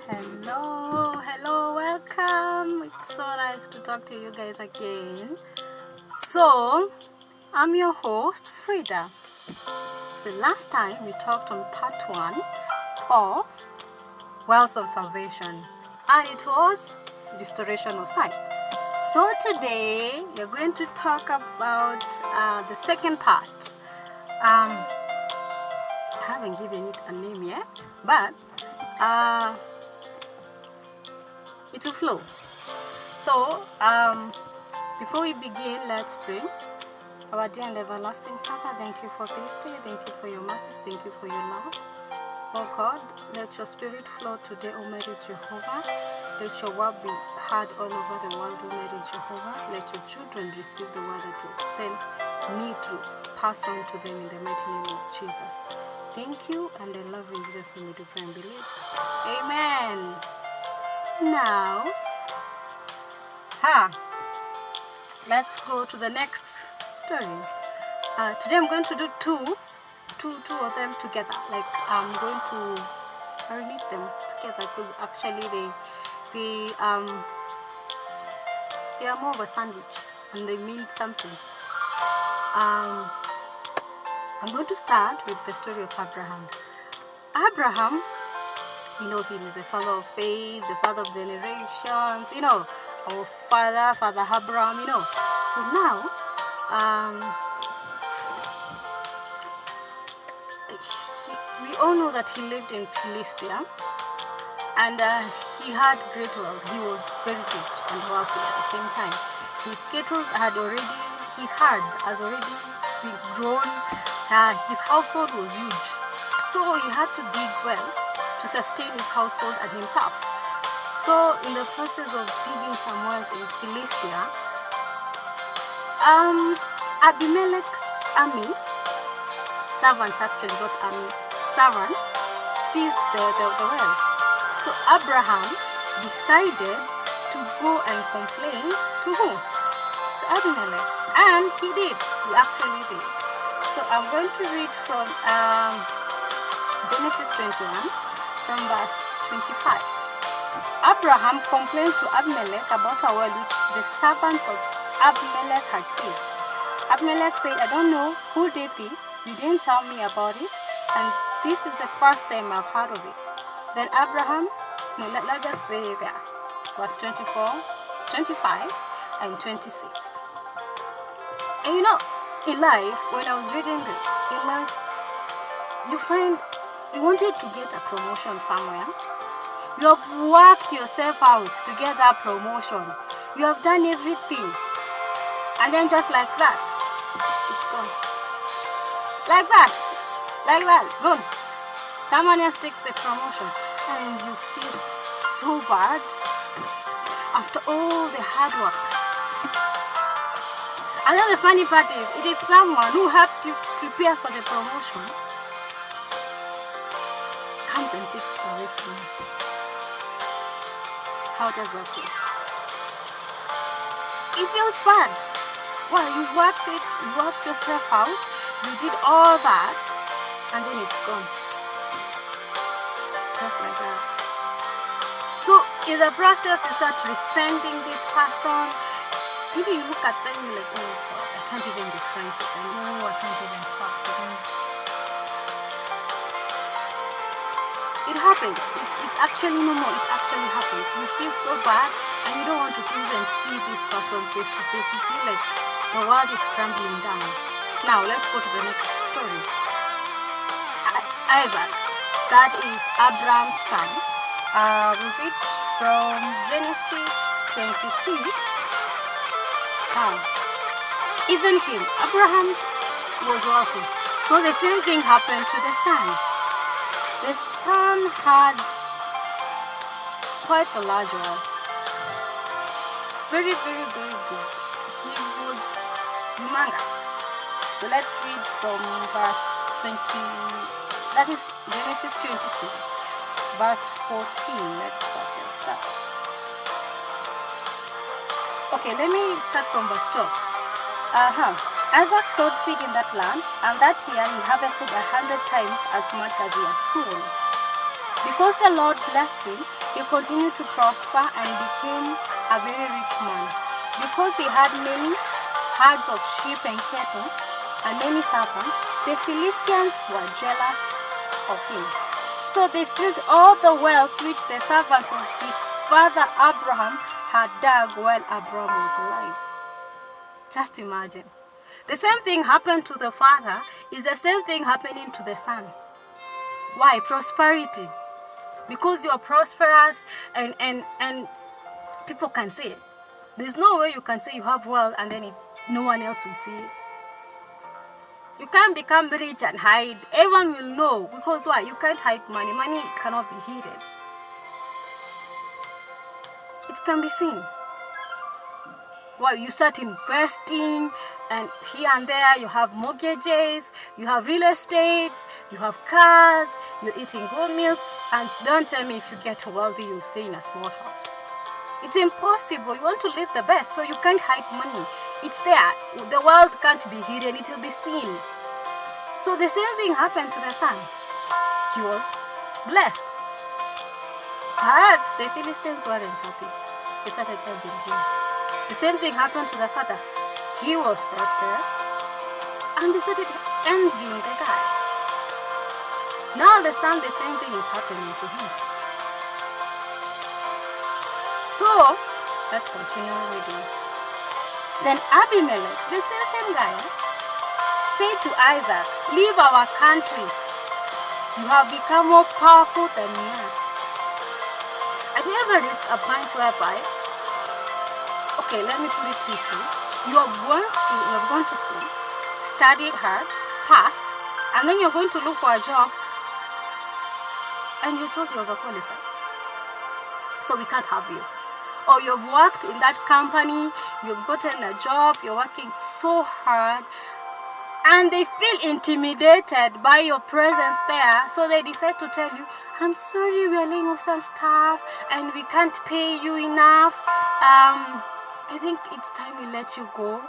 Hello, welcome. It's so nice to talk to you guys again. So, I'm your host, Frida. So, last time we talked on part 1 of Wells of Salvation, and it was restoration of sight. So, today we're going to talk about the second part. I haven't given it a name yet, but it will flow. So, before we begin, let's pray. Our dear and everlasting Father, thank you for this day. Thank you for your mercies. Thank you for your love. Oh God, let your spirit flow today, Almighty Jehovah. Let your word be heard all over the world, Almighty Jehovah. Let your children receive the word that you send me to pass on to them in the mighty name of Jesus. Thank you, and I love you in Jesus' name. We do pray and believe. Amen. Now, let's go to the next story. Today I'm going to do two of them together. Like I'm going to marinate them together because actually they are more of a sandwich and they mean something. I'm going to start with the story of Abraham. Abraham, you know, he was the father of faith, the father of generations, you know, our father Abraham, you know. So now, we all know that he lived in Philistia, and he had great wealth. He was very rich and wealthy at the same time. His cattle his herd has already been grown. His household was huge, so he had to dig wells to sustain his household and himself. So in the process of digging some wells in Philistia, Abimelech army, servants actually, not army, servants seized the wells. So Abraham decided to go and complain to who? To Abimelech. And he did. He actually did. So I'm going to read from Genesis 21, from verse 25. Abraham complained to Abimelech about a well which the servants of Abimelech had seized. Abimelech said, I don't know who did this. You didn't tell me about it. And this is the first time I've heard of it. Then Abraham, let's just say there, verse 24, 25, and 26. And you know, in life, when I was reading this, in life, you find you wanted to get a promotion somewhere. You have worked yourself out to get that promotion. You have done everything. And then just like that, it's gone. Like that, gone. Someone else takes the promotion. And you feel so bad after all the hard work. And then the funny part is, it is someone who helped you prepare for the promotion comes and takes it away from you. How does that feel? It feels bad. Well, you worked yourself out, you did all that, and then it's gone. Just like that. So in the process, you start resenting this person. Maybe you look at them and you're like, oh God, I can't even be friends with them. No, I can't even talk to them. It happens. It's actually normal. It actually happens. You feel so bad and you don't want to even see this person face to face. You feel like the world is crumbling down. Now let's go to the next story. Isaac, that is Abraham's son. We read from Genesis 26. Even him, Abraham was wealthy. So the same thing happened to the son. The son had quite a large wealth. Very, very, very good. He was humongous. So let's read from verse 20, that is Genesis 26, verse 14. Let's start. Okay, let me start from verse 12. Isaac sowed seed in that land, and that year he harvested 100 times as much as he had sown. Because the Lord blessed him, he continued to prosper and became a very rich man. Because he had many herds of sheep and cattle and many servants, the Philistines were jealous of him. So they filled all the wells which the servants of his father Abraham had dug while Abraham was alive. Just imagine. The same thing happened to the father is the same thing happening to the son. Why? Prosperity. Because you are prosperous and people can see it. There's no way you can say you have wealth and then no one else will see it. You can't become rich and hide. Everyone will know. Because why? You can't hide money. Money cannot be hidden. It can be seen. Well, you start investing, and here and there you have mortgages, you have real estate, you have cars, you're eating good meals, and don't tell me if you get wealthy, you'll stay in a small house. It's impossible. You want to live the best, so you can't hide money. It's there. The world can't be hidden. It will be seen. So the same thing happened to the son. He was blessed. But the Philistines weren't happy. They started envying him. The same thing happened to the father. He was prosperous, and they started envying the guy. Now the son, the same thing is happening to him. So, let's continue reading. Then Abimelech, the same guy, said to Isaac, "Leave our country. You have become more powerful than we are." Have you ever reached a point whereby, okay, let me put it this way. You have gone to school, studied hard, passed, and then you're going to look for a job, and you're told you're overqualified. So we can't have you. Or you've worked in that company, you've gotten a job, you're working so hard, and they feel intimidated by your presence there, so they decide to tell you, "I'm sorry, we're laying off some staff, and we can't pay you enough. I think it's time we let you go."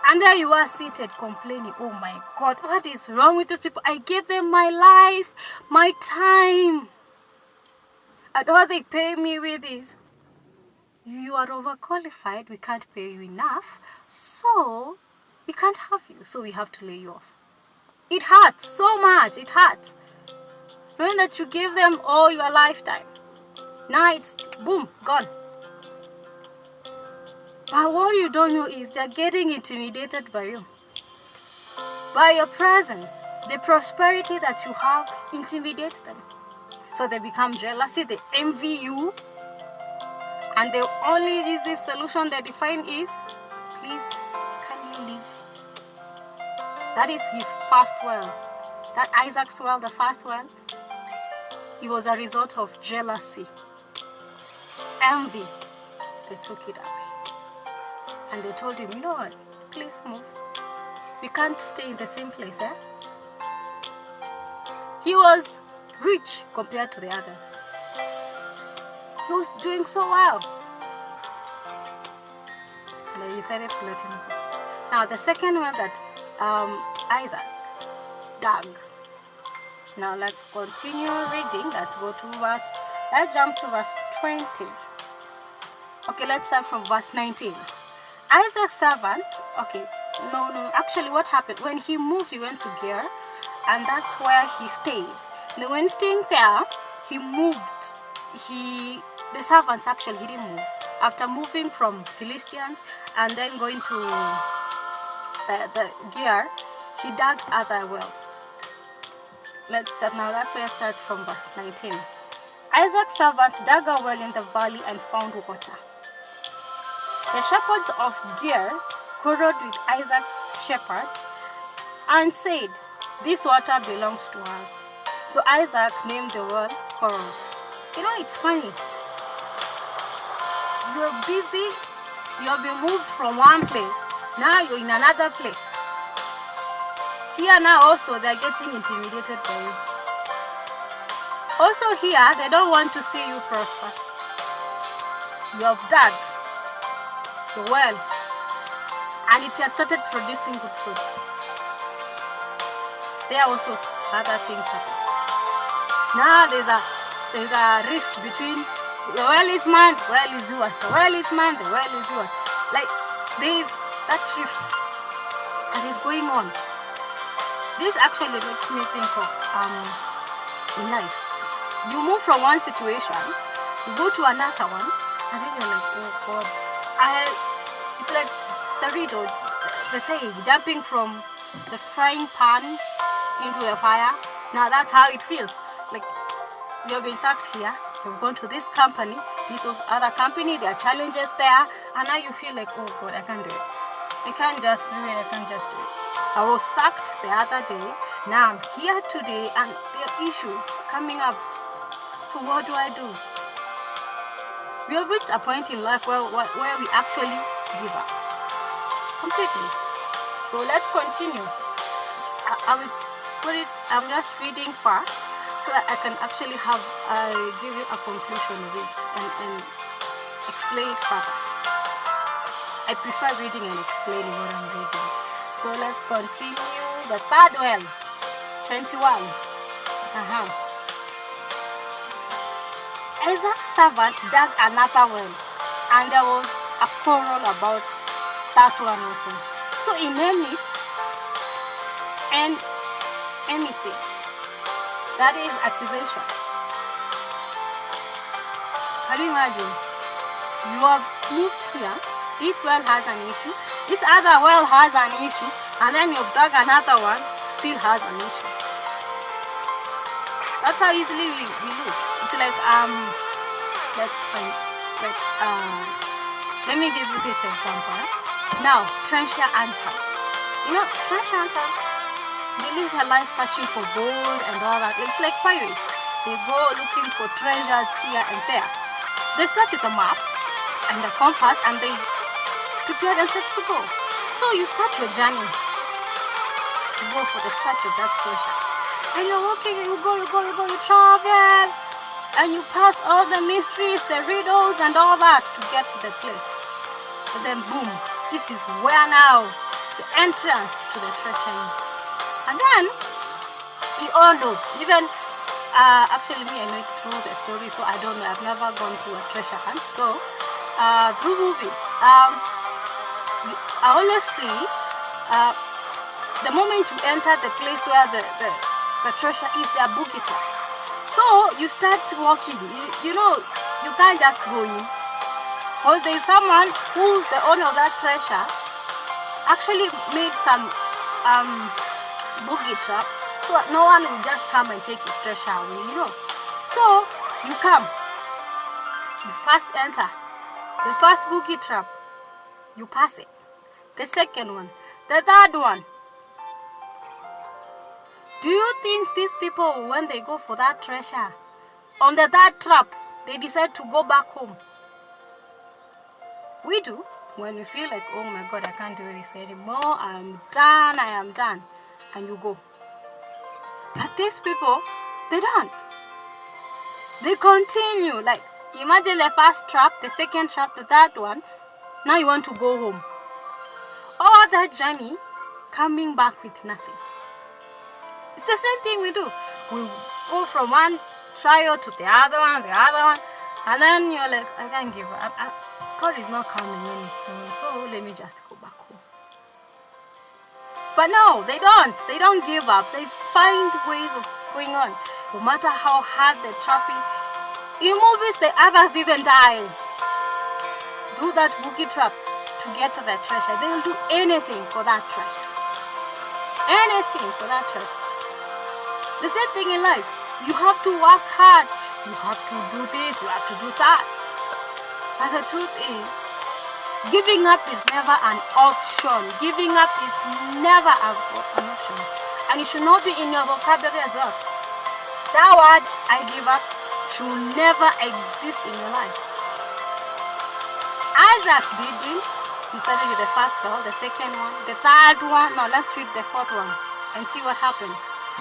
And there you are seated complaining, "Oh my God, what is wrong with these people? I gave them my life, my time, and all they pay me with is, you are overqualified, we can't pay you enough, so we can't have you, so we have to lay you off." It hurts so much. It hurts knowing that you gave them all your lifetime. Now it's boom, gone. But what you don't know is they're getting intimidated by you, by your presence. The prosperity that you have intimidates them, so they become jealousy, they envy you, and the only easy solution they define is, "Please, can you leave?" That is his first well. That Isaac's well, the first well, it was a result of jealousy, envy. They took it away. And they told him, "You know what? Please move. We can't stay in the same place, eh?" He was rich compared to the others. He was doing so well. And they decided to let him go. Now the second one that Isaac dug. Now let's continue reading. Let's jump to verse 20. Okay, let's start from verse 19. Isaac's servant, actually what happened, when he moved, he went to Gerar, and that's where he stayed. And when staying there, he moved. The servants actually, he didn't move. After moving from Philistines and then going to the Gerar, he dug other wells. Let's start now. That's where it starts from verse 19. Isaac's servants dug a well in the valley and found water. The shepherds of Gerar quarreled with Isaac's shepherds and said, "This water belongs to us." So Isaac named the well Korah. You know, it's funny. You're busy, you've been moved from one place, now you're in another place. Here now also they're getting intimidated by you. Also here, they don't want to see you prosper. You have dug the well, and it has started producing good fruits. There are also other things happen. Now there's a there's a rift between the well is mine, the well is yours, the well is mine, the well is yours. Like there's that rift that is going on. This actually makes me think of in life. You move from one situation, you go to another one, and then you're like, oh God, it's like the riddle, the saying, jumping from the frying pan into a fire. Now that's how it feels. Like you've been sacked here, you've gone to this company, this was other company, there are challenges there, and now you feel like, oh God, I can't do it. I can't just do it, I can't just do it. I was sacked the other day, now I'm here today, and there are issues coming up. So what do I do? We have reached a point in life where we actually give up completely. So let's continue. I will put it, I'm just reading fast so that I can actually give you a conclusion of it and explain it further. I prefer reading and explaining what I'm reading. So let's continue. The third well, 21. Isaac's servant dug another well, and there was a quarrel about that one also. So he named it enmity. That is accusation. Can you imagine? You have moved here. This well has an issue. This other well has an issue, and then you've dug another one, still has an issue. That's how easily we lose. It's like let me give you this example. Now, treasure hunters. You know, treasure hunters, they live their life searching for gold and all that. It's like pirates. They go looking for treasures here and there. They start with a map and a compass, and they prepare themselves to go. So you start your journey to go for the search of that treasure. And you're walking, you go, you travel, and you pass all the mysteries, the riddles, and all that to get to the place. And then boom, this is where now the entrance to the treasure is. And then we all know, even actually me, I know it through the story, so I don't know, I've never gone through a treasure hunt. So through movies, I always see the moment you enter the place where the treasure is, there are boogie traps. So you start walking, you know, you can't just go in, because there is someone who's the owner of that treasure actually made some boogie traps, so no one will just come and take his treasure away, you know. So you come, you first enter the first boogie trap, you pass it, the second one, the third one. Do you think these people, when they go for that treasure, on the third trap, they decide to go back home? We do. When we feel like, oh my God, I can't do this anymore, I am done, and you go. But these people, they don't. They continue. Like, imagine the first trap, the second trap, the third one. Now you want to go home. All that journey, coming back with nothing. It's the same thing we do. We go from one trial to the other one, and then you're like, I can't give up. God is not coming any soon, so let me just go back home. But no, they don't. They don't give up. They find ways of going on. No matter how hard the trap is. In movies, the others even die. Do that boogie trap to get to that treasure. They will do anything for that treasure. Anything for that treasure. The same thing in life. You have to work hard. You have to do this. You have to do that. But the truth is, giving up is never an option. Giving up is never an option. And it should not be in your vocabulary as well. That word, I give up, should never exist in your life. Isaac didn't. He started with the first one, the second one, the third one. Now let's read the fourth one and see what happened.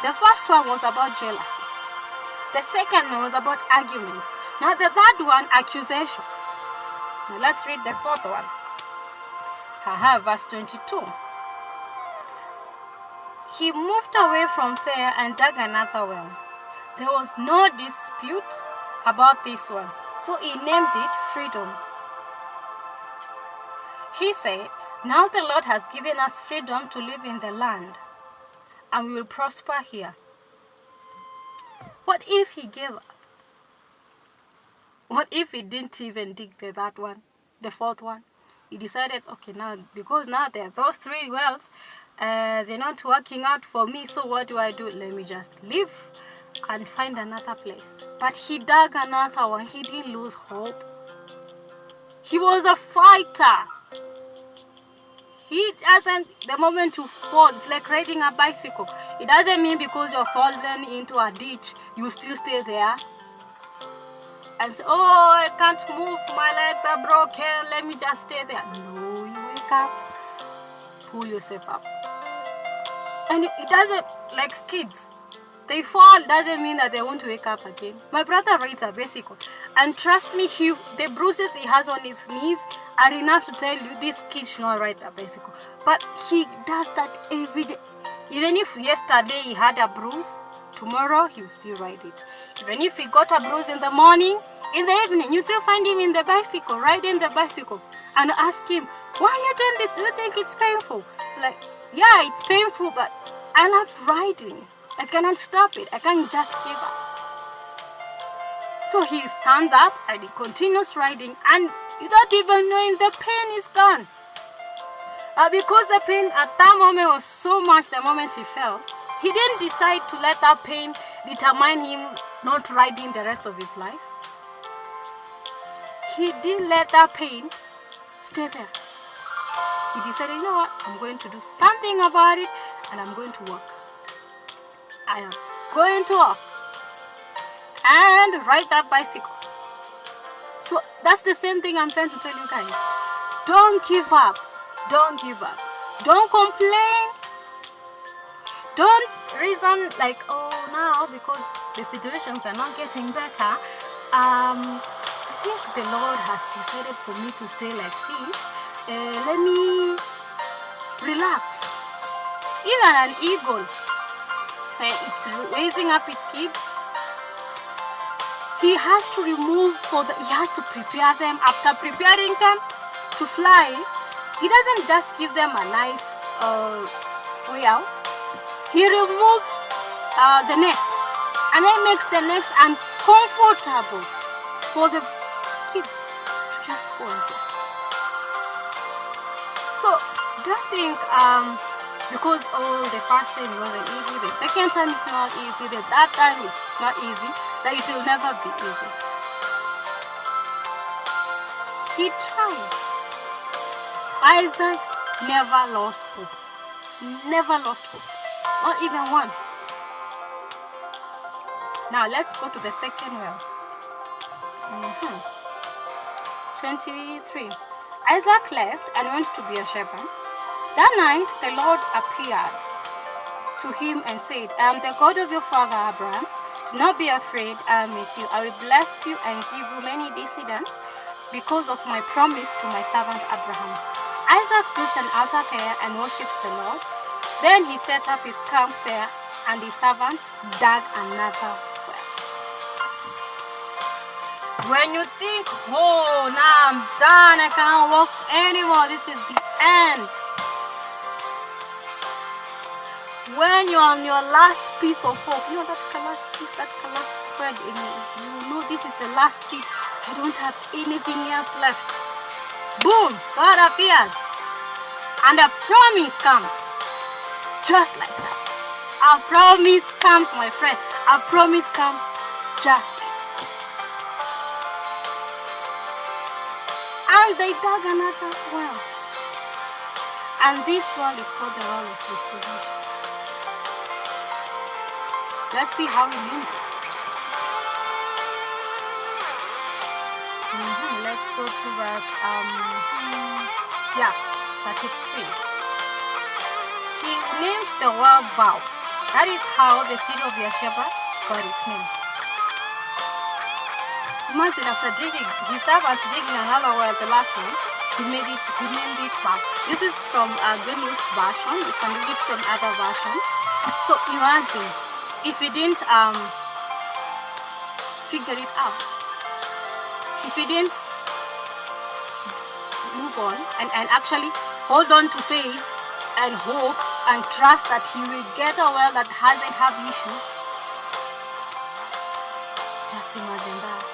The first one was about jealousy. The second one was about arguments. Now the third one, accusations. Now let's read the fourth one. Verse 22. He moved away from there and dug another well. There was no dispute about this one. So he named it freedom. He said, now the Lord has given us freedom to live in the land, and we will prosper here. What if he gave up? What if he didn't even dig that one, the fourth one? He decided, okay, now, because now there are those 3 wells, they're not working out for me, so what do? Let me just leave and find another place. But he dug another one. He didn't lose hope. He was a fighter. He doesn't, the moment you fall, it's like riding a bicycle. It doesn't mean because you're fallen into a ditch, you still stay there and say, oh, I can't move, my legs are broken, let me just stay there. No, you wake up, pull yourself up. And it doesn't, like kids, they fall, doesn't mean that they won't wake up again. My brother rides a bicycle, and trust me, the bruises he has on his knees are enough to tell you this kid should not ride a bicycle. But he does that every day. Even if yesterday he had a bruise, tomorrow he will still ride it. Even if he got a bruise in the morning, in the evening, you still find him in the bicycle, riding the bicycle, and ask him, why are you doing this? Do you think it's painful? It's like, yeah, it's painful, but I love riding. I cannot stop it. I can't just give up. So he stands up and he continues riding, and without even knowing, the pain is gone. Because the pain at that moment was so much, the moment he fell, he didn't decide to let that pain determine him not riding the rest of his life. He didn't let that pain stay there. He decided, you know what, I'm going to do something about it, and I'm going to work. I am going to work and ride that bicycle. So that's the same thing I'm trying to tell you guys. Don't give up. Don't give up. Don't complain. Don't reason like, oh, now because the situations are not getting better, I think the Lord has decided for me to stay like this. Let me relax. Even an eagle, it's raising up its kids. He has to he has to prepare them. After preparing them to fly, he doesn't just give them a nice way out. He removes the nest and then makes the nest uncomfortable for the kids to just go in there. So don't think because the first time it wasn't easy, the second time it's not easy, the third time it's not easy, that it will never be easy. He tried. Isaac never lost hope. Never lost hope. Not even once. Now let's go to the second well. 23. Isaac left and went to Beersheba. That night the Lord appeared to him and said, I am the God of your father Abraham. Do not be afraid, I am with you. I will bless you and give you many descendants because of my promise to my servant Abraham. Isaac built an altar there and worshipped the Lord. Then he set up his camp there, and his servants dug another well. When you think, oh, now I'm done, I cannot walk anymore, this is the end. When you're on your last piece of hope, you know that last piece, that last thread in you know this is the last bit. I don't have anything else left. Boom! God appears. And a promise comes. Just like that. A promise comes, my friend. A promise comes just like that. And they dug another well. And this well is called the well of restoration. Let's see how he named it. Let's go to verse 33. He named the well Vow. That is how the city of Beersheba got its name. Imagine after digging, his servants digging another well, the last one, he named it Vow. This is from Good News version. You can read it from other versions. So imagine if you didn't figure it out. if you didn't move on and actually hold on to faith and hope and trust that he will get a well that hasn't have issues, just imagine that.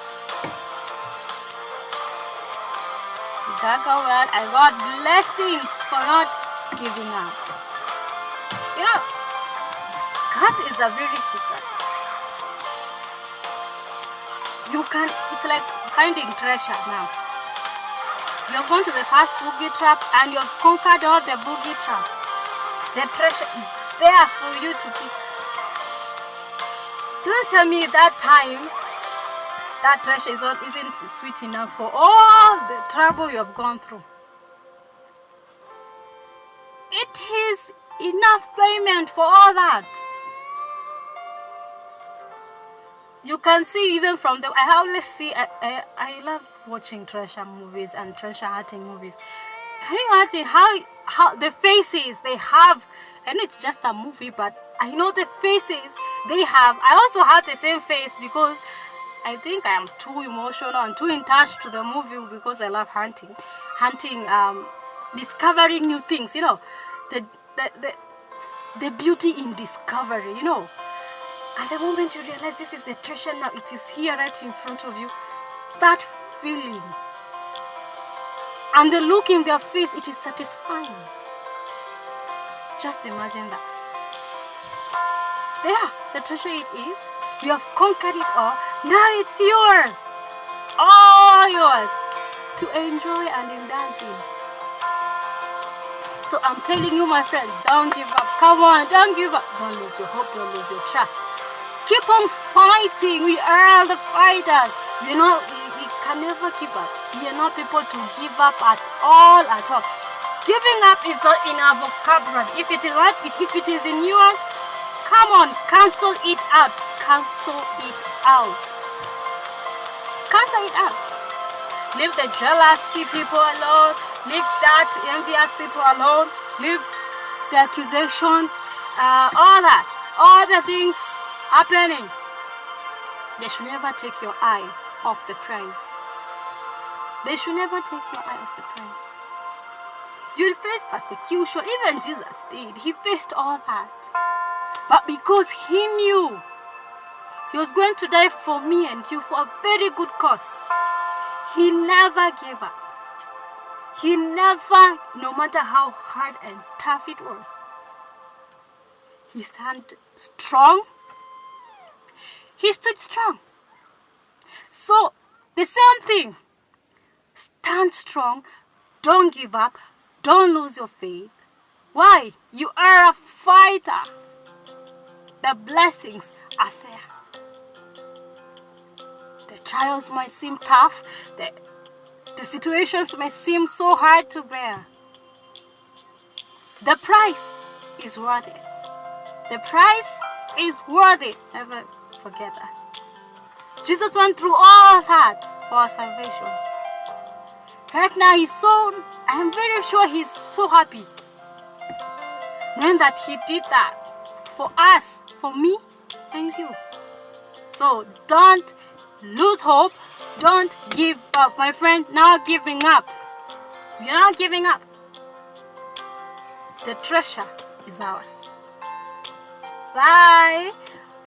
He got a well and got blessings for not giving up. You know, God is a very good God. It's like finding treasure now. You've gone to the first boogie trap and you've conquered all the boogie traps. The treasure is there for you to pick. Don't tell me that time that treasure isn't sweet enough for all the trouble you have gone through. It is enough payment for all that. You can see even from the, I always see, I love watching treasure movies and treasure hunting movies. Can you imagine how the faces they have? I know it's just a movie, but I know the faces they have. I also have the same face because I think I am too emotional and too in touch to the movie because I love hunting, discovering new things. You know, the beauty in discovery. You know. And the moment you realize this is the treasure now, it is here right in front of you, that feeling and the look in their face, it is satisfying. Just imagine that. There, the treasure it is. You have conquered it all. Now it's yours. All yours to enjoy and indulge in. So I'm telling you, my friend, don't give up. Come on, don't give up. Don't lose your hope, don't lose your trust. Keep on fighting. We are the fighters. You know, we can never give up. We are not people to give up at all, at all. Giving up is not in our vocabulary. If it is in yours, come on, cancel it out. Cancel it out. Cancel it out. Leave the jealousy people alone. Leave that envious people alone. Leave the accusations, all that, all the things happening. They should never take your eye off the prize. They should never take your eye off the prize. You'll face persecution. Even Jesus did. He faced all that. But because he knew he was going to die for me and you for a very good cause, he never gave up. He never, no matter how hard and tough it was, he stood strong. He stood strong. So, the same thing. Stand strong. Don't give up. Don't lose your faith. Why? You are a fighter. The blessings are there. The trials might seem tough. The situations may seem so hard to bear. The price is worth it. The price is worth it. Never forget that. Jesus went through all that for our salvation. Right now, I am very sure he's so happy knowing that he did that for us, for me and you. So don't lose hope. Don't give up, my friend. Not giving up. You're not giving up. The treasure is ours. Bye.